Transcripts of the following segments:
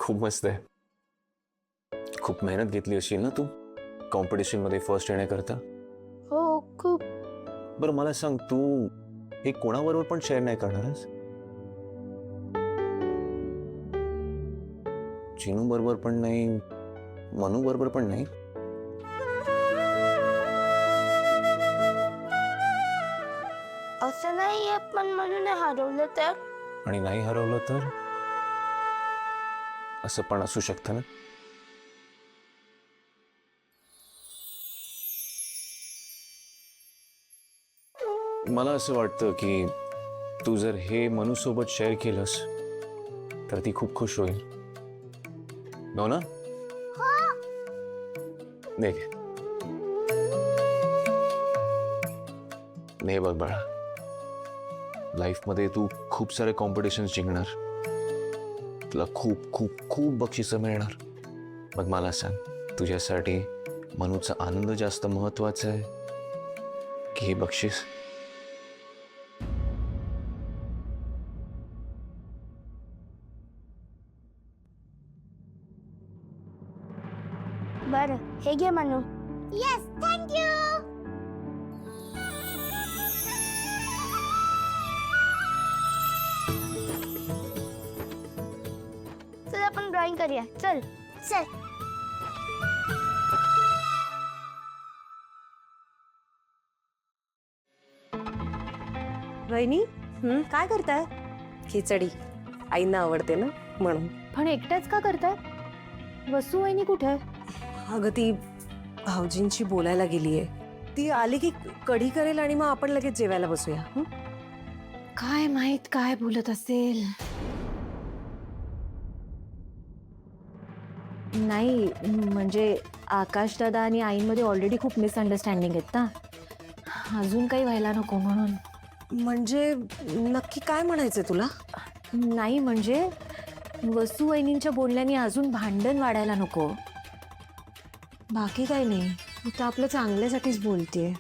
खूप मस्त आहे. खूप मेहनत घेतली असेल ना तू कॉम्पिटिशन मध्ये फर्स्ट येण्याकरता. हो खूप. बरं मला सांग, तू हे कोणाबरोबर पण शेअर नाही करणारस? चिनू बरोबर पण नाही, मनू बरोबर पण नाही? असं नाहीये, पण म्हणून हरवलं तर? आणि नाही हरवलं तर असं पण असू शकतं ना. मला असं वाटतं की तू जर हे मनू सोबत शेअर केलंस तर ती खूप खुश होईल. हो ना? देख नाही बघ बाळा, लाईफ मध्ये तू खूप सारे कॉम्पिटिशन जिंकणार, तुला खूप खूप खूप बक्षिसं मिळणार. मग मला सांग, तुझ्यासाठी मनूचा आनंद जास्त महत्वाचा आहे की हे बक्षीस? बरं हे घे मनू. Yes thank you. चल आपण ड्रॉइंग करूया. चल चल. वहिनी काय करताय? खिचडी आईंना आवडते ना म्हणून. पण एकटाच का करताय? वसू वहिनी कुठे? अगं ती भाऊजींची बोलायला गेलीये. ती आली की कढी करेल आणि मग आपण लगेच जेवायला बसूया. काय माहित काय बोलत असेल. नाही म्हणजे आकाश दादा आणि आईंमध्ये ऑलरेडी खूप मिसअंडरस्टँडिंग आहेत ना, अजून काही व्हायला नको म्हणून. म्हणजे नक्की काय म्हणायचंय तुला? नाही म्हणजे वसू वहिनींच्या बोलण्याने अजून भांडण वाढायला नको, बाकी काही नाही. मी तर आपलं चांगल्यासाठीच बोलतेय.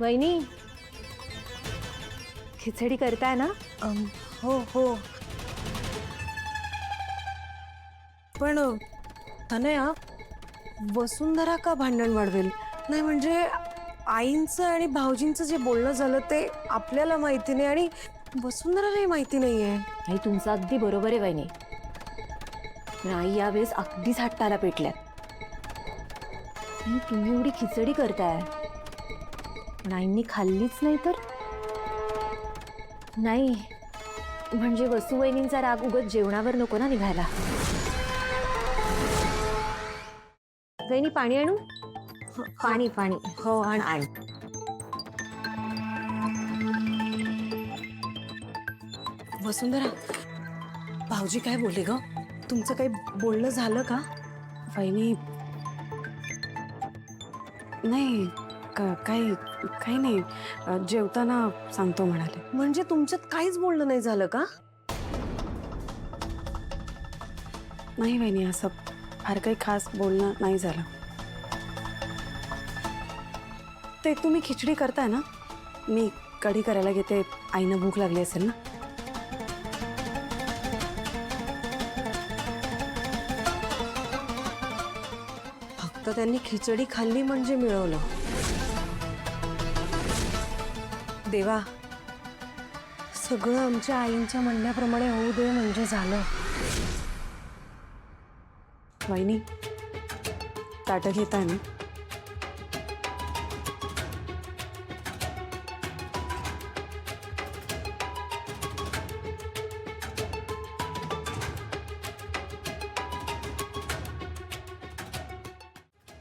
वहिनी खिचडी करताय ना? हो हो. पण तनया, वसुंधरा का भांडण वाढवेल? नाही म्हणजे आईंचं आणि भाऊजींचं जे बोलणं झालं ते आपल्याला माहिती नाही आणि वसुंधरालाही माहिती नाहीये. आई तुमचं अगदी बरोबर आहे वहिनी. पण आई यावेळेस अगदीच हट्टाला पेटल्यात. आणि तुम्ही एवढी खिचडी करताय, नाईंनी खाल्लीच नाही तर? नाही म्हणजे वसू वहिनींचा राग उगत जेवणावर नको ना निघायला. वहिनी पाणी आणू? पाणी पाणी. हो आणि वसुंधरा, भाऊजी काय बोलले ग? तुमचं काही बोलणं झालं का? वहिनी नाही काही नाही, जेवताना सांगतो म्हणाले. म्हणजे तुमच्यात काहीच बोलणं नाही झालं का? नाही वहिनी, असं फार काही खास बोलणं नाही झालं. ते तुम्ही खिचडी करताय ना, मी कढी करायला घेते. आईना भूक लागली असेल ना. फक्त त्यांनी खिचडी खाल्ली म्हणजे मिळवलं. देवा, सगळं आमच्या आईंच्या म्हणण्याप्रमाणे होऊ दे म्हणजे झालं. वहिनी ताटं घेताय ना?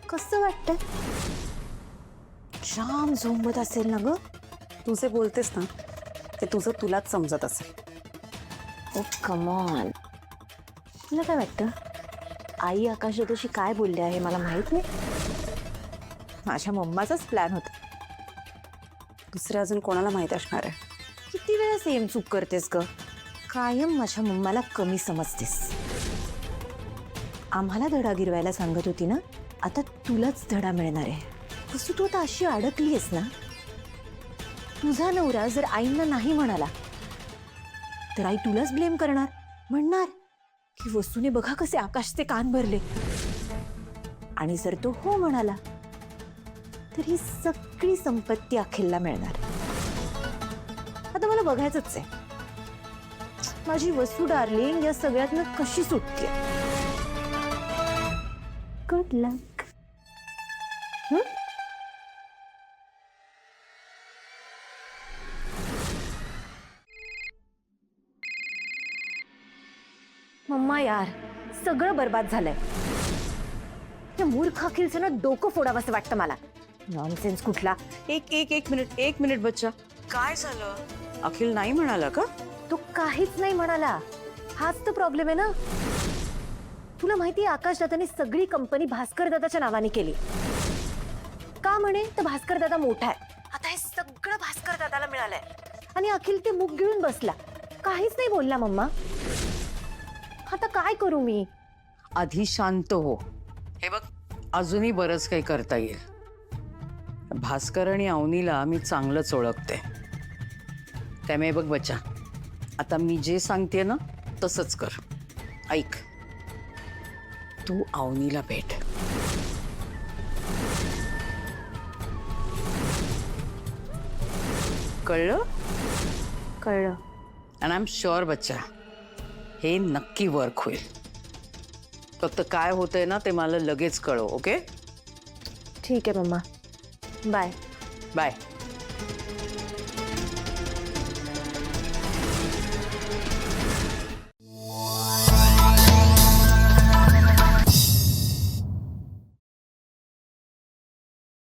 कसं वाटतं? जाम झोंबत असेल ना ग? तू जे बोलतेस ना ते तुझं तुलाच समजत असेल. ओ कम ऑन. तुला काय वाटतं आई आकाश दादाशी काय बोलले आहे मला माहित नाही? माझ्या मम्माचाच प्लॅन होता. दुसरं अजून कोणाला माहीत असणार आहे? किती वेळा सेम चूक करतेस ग? कायम माझ्या मम्माला कमी समजतेस. आम्हाला धडा गिरवायला सांगत होती ना, आता तुलाच धडा मिळणार आहे. कसं तू आता अशी अडकली आहेस ना, तुझा नवरा जर आईंना नाही म्हणाला तर आई तुलाच ब्लेम करणार, म्हणणार की वसूने बघा कसे आकाशचे कान भरले. आणि जर तो हो म्हणाला तर ही सगळी संपत्ती अखिलला मिळणार. आता मला बघायचंच आहे माझी वसू डार्लिंग या सगळ्यातनं कशी सुटते. गुड लक. मम्मा यार, सगळं बर्बाद झालंय. त्या मूर्ख अखिलचं ना डोकं फोडावंसं वाटतं मला. नॉनसेन्स कुठला. एक मिनिट बच्चा, काय झालं? अखिल नाही म्हणाला का? तो काहीच नाही म्हणाला. हाच तर प्रॉब्लेम आहे ना. तुला माहिती आहे आकाश दादाने सगळी कंपनी भास्कर दादाच्या नावाने केली. का म्हणे तर भास्कर दादा मोठा आहे. आता हे सगळं भास्कर दादाला मिळालंय आणि अखिल ते मुख गिळून बसला. काहीच नाही बोलला मम्मा. आता काय करू मी? आधी शांत हो. हे बघ, अजूनही बरंच काही करता येईल. भास्कर आणि अवनीला मी चांगलंच ओळखते. त्यामुळे बघ बच्चा, आता मी जे सांगते ना तसंच कर. ऐक, तू अवनीला भेट. कळलं? कळलं. अँड आय एम शुअर बच्चा, हे नक्की वर्क होईल. फक्त काय होतंय ना ते मला लगेच कळव. ओके? ठीक आहे मम्मा. बाय. बाय.